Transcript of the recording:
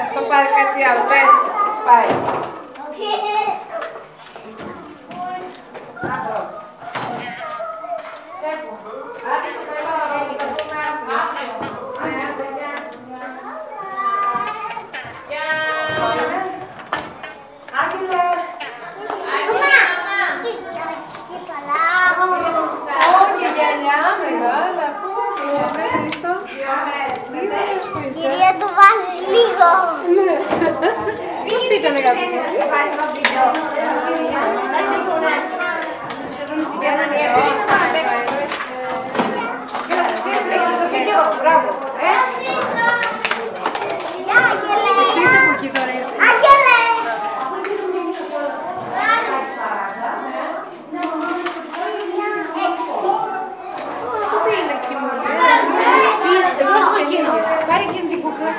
αυτό πάρει κάτι άλλο. Πες, εσύ πάει. Κυρία, το βάζεις λίγο. Πώς ήταν η αγαπητή μου? Εσύ είσαι από εκεί τώρα ήρθες. Άγγελε! Τι είναι εκεί μου λέει? Τι είναι, δεν μπορείς να γίνει. Πάρε και την κούκλα.